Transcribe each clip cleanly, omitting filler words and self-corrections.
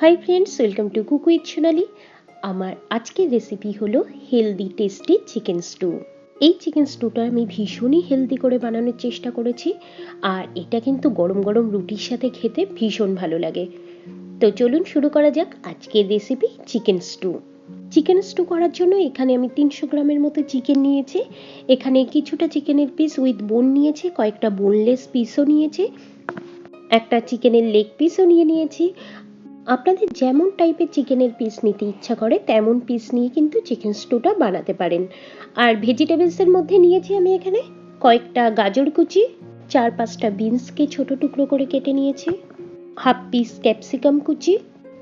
High friends, welcome to cook with Sonali. আমার আজকের recipe হলো হেলদি টেস্টি চিকেন স্টু। এই চিকেন স্টুটা আমি ভীষণই হেলদি করে বানানোর চেষ্টা করেছি, আর এটা কিন্তু গরম গরম রুটির সাথে খেতে ভীষণ ভালো লাগে। তো চলুন শুরু করা যাক আজকের recipe chicken stew. Chicken stew করার জন্য এখানে আমি 300 গ্রামের মতো চিকেন নিয়েছি। এখানে কিছুটা চিকেনের পিস উইথ বোন নিয়েছি, কয়েকটা বোনলেস পিসও নিয়েছি, একটা চিকেনের লেগ পিসও নিয়েছি। আপনাদের যেমন টাইপের চিকেনের পিস নিতে ইচ্ছা করে তেমন পিস নিয়ে কিন্তু চিকেন স্টুটা বানাতে পারেন। আর ভেজিটেবলসের মধ্যে নিয়েছি আমি এখানে কয়েকটা গাজর কুচি, 4-5টা বিনসকে ছোট টুকরো করে কেটে নিয়েছি, হাফ পিস ক্যাপসিকাম কুচি,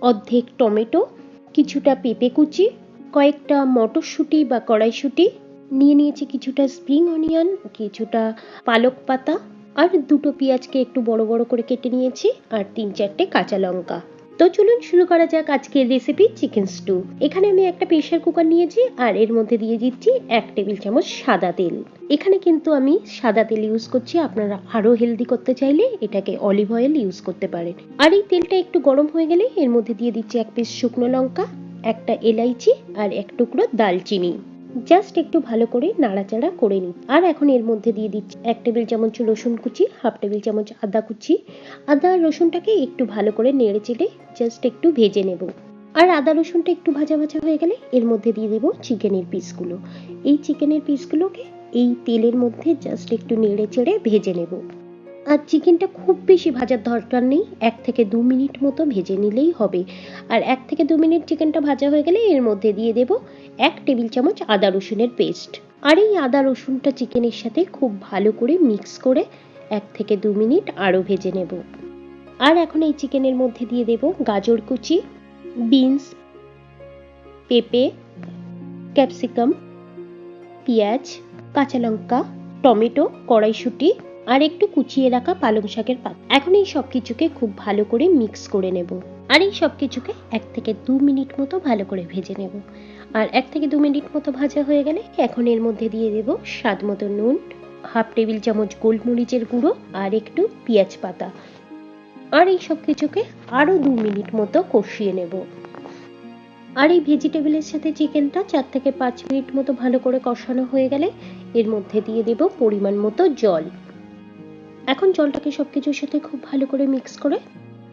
অর্ধেক টমেটো, কিছুটা পেঁপে কুচি, কয়েকটা মটরশুঁটি বা কড়াইশুঁটি নিয়েছি, কিছুটা স্প্রিং অনিয়ন, কিছুটা পালক পাতা, আর দুটো পেঁয়াজকে একটু বড় বড় করে কেটে নিয়েছি, আর 3-4টে কাঁচা লঙ্কা। তো চলুন শুরু করা যাক আজকের রেসিপি চিকেন স্টু। এখানে আমি একটা প্রেসার কুকার নিয়েছি, আর এর মধ্যে দিয়ে দিচ্ছি 1 টেবিল চামচ সাদা তেল। এখানে কিন্তু আমি সাদা তেল ইউজ করছি, আপনারা আরো হেলদি করতে চাইলে এটাকে অলিভ অয়েল ইউজ করতে পারেন। আর এই তেলটা একটু গরম হয়ে গেলে এর মধ্যে দিয়ে দিচ্ছি 1 পিস শুকনো লঙ্কা, একটা এলাইচি, আর 1 টুকরো দালচিনি। জাস্ট একটু ভালো করে নাড়াচাড়া করে নিই। আর এখন এর মধ্যে দিয়ে দিচ্ছি 1 টেবিল চামচ রসুন কুচি, হাফ টেবিল চামচ আদা কুচি। আদা আর রসুনটাকে একটু ভালো করে নেড়ে চেড়ে জাস্ট একটু ভেজে নেব। আর আদা রসুনটা একটু ভাজা ভাজা হয়ে গেলে এর মধ্যে দিয়ে দেব চিকেনের পিসগুলো। এই চিকেনের পিসগুলোকে এই তেলের মধ্যে জাস্ট একটু নেড়ে চেড়ে ভেজে নেব। আর চিকেনটা খুব বেশি ভাজার দরকার নেই, 1 থেকে 2 মিনিট মতো ভেজে নিলেই হবে। আর 1 থেকে 2 মিনিট চিকেনটা ভাজা হয়ে গেলে এর মধ্যে দিয়ে দেব 1 টেবিল চামচ আদা রসুনের পেস্ট। আর এই আদা রসুনটা চিকেনের সাথে খুব ভালো করে মিক্স করে 1 থেকে 2 মিনিট আরও ভেজে নেব। আর এখন এই চিকেনের মধ্যে দিয়ে দেব গাজর কুচি, বিনস, পেঁপে, ক্যাপসিকাম, পেঁয়াজ, কাঁচা লঙ্কা, টমেটো, কড়াইশুঁটি, আর একটু কুচিয়ে রাখা পালং শাকের পাতা। এখন এই সব কিছুকে খুব ভালো করে মিক্স করে নেব। আর এই সব কিছুকে 1 থেকে 2 মিনিট মতো ভালো করে ভেজে নেব। আর 1 থেকে 2 মিনিট মতো ভাজা হয়ে গেলে এখন এর মধ্যে দিয়ে দেব স্বাদ মতো নুন, হাফ টেবিল চামচ গোলমরিচের গুঁড়ো, আর একটু পেঁয়াজ পাতা। আর এই সব কিছুকে আরো 2 মিনিট মতো কষিয়ে নেব। আর এই ভেজিটেবলের সাথে চিকেনটা 4 থেকে 5 মিনিট মতো ভালো করে কষানো হয়ে গেলে এর মধ্যে দিয়ে দেব পরিমাণ মতো জল। এখন জলটাকে সবকিছুর সাথে খুব ভালো করে মিক্স করে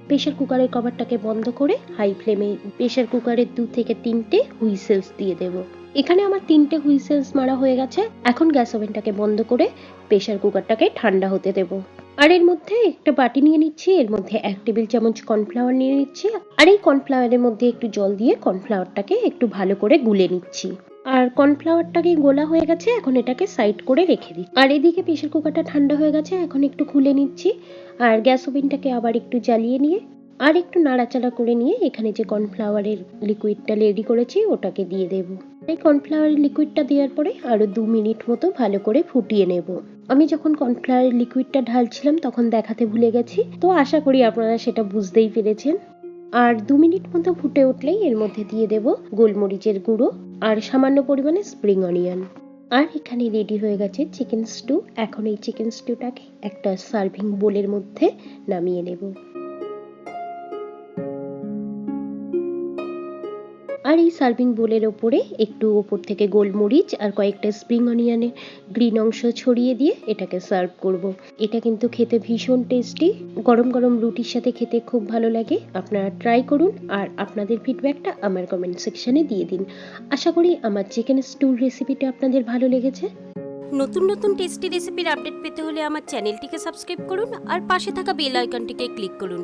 প্রেসার কুকারের কভারটাকে বন্ধ করে হাই ফ্লেমে প্রেসার কুকারের 2 থেকে 3টে হুইসেলস দিয়ে দেব। এখানে আমার 3টে হুইসেলস মারা হয়ে গেছে। এখন গ্যাস ওভেনটাকে বন্ধ করে প্রেসার কুকারটাকে ঠান্ডা হতে দেব। আর এর মধ্যে একটা বাটি নিয়ে নিচ্ছি, এর মধ্যে 1 টেবিল চামচ কর্নফ্লাওয়ার নিয়ে নিচ্ছি। আর এই কর্নফ্লাওয়ারের মধ্যে একটু জল দিয়ে কর্নফ্লাওয়ারটাকে একটু ভালো করে গুলে নিচ্ছি। আর কর্নফ্লাওয়ারটাকে গোলা হয়ে গেছে, এখন এটাকে সাইড করে রেখে দিই। আর এদিকে প্রেসার কুকারটা ঠান্ডা হয়ে গেছে, এখন একটু খুলে নিচ্ছি। আর গ্যাস ওভেনটাকে আবার একটু জ্বালিয়ে নিয়ে আর একটু নাড়াচাড়া করে নিয়ে এখানে যে কর্নফ্লাওয়ারের লিকুইডটা রেডি করেছি ওটাকে দিয়ে দেব। এই কর্নফ্লাওয়ারের লিকুইডটা দেওয়ার পরে আরো 2 মিনিট মতো ভালো করে ফুটিয়ে নেব। আমি যখন কর্নফ্লাওয়ারের লিকুইডটা ঢালছিলাম তখন দেখাতে ভুলে গেছি, তো আশা করি আপনারা সেটা বুঝতেই পেরেছেন। আর 2 মিনিট মতো ফুটে উঠলেই এর মধ্যে দিয়ে দেব গোলমরিচের গুঁড়ো আর সামান্য পরিমাণে স্প্রিং অনিয়ন। আর এখানে রেডি হয়ে গেছে চিকেন স্টু। এখন এই চিকেন স্টুটাকে একটা সার্ভিং বোলের মধ্যে নামিয়ে নেব। আর এই সার্ভিং বোলের ওপরে একটু ওপর থেকে গোলমরিচ আর কয়েকটা স্প্রিং অনিয়নের গ্রিন অংশ ছড়িয়ে দিয়ে এটাকে সার্ভ করব। এটা কিন্তু খেতে ভীষণ টেস্টি, গরম গরম রুটির সাথে খেতে খুব ভালো লাগে। আপনারা ট্রাই করুন আর আপনাদের ফিডব্যাকটা আমার কমেন্ট সেকশনে দিয়ে দিন। আশা করি আমার চিকেন স্টুর রেসিপিটা আপনাদের ভালো লেগেছে। নতুন নতুন টেস্টি রেসিপির আপডেট পেতে হলে আমার চ্যানেলটিকে সাবস্ক্রাইব করুন আর পাশে থাকা বেল আইকনটিকে ক্লিক করুন।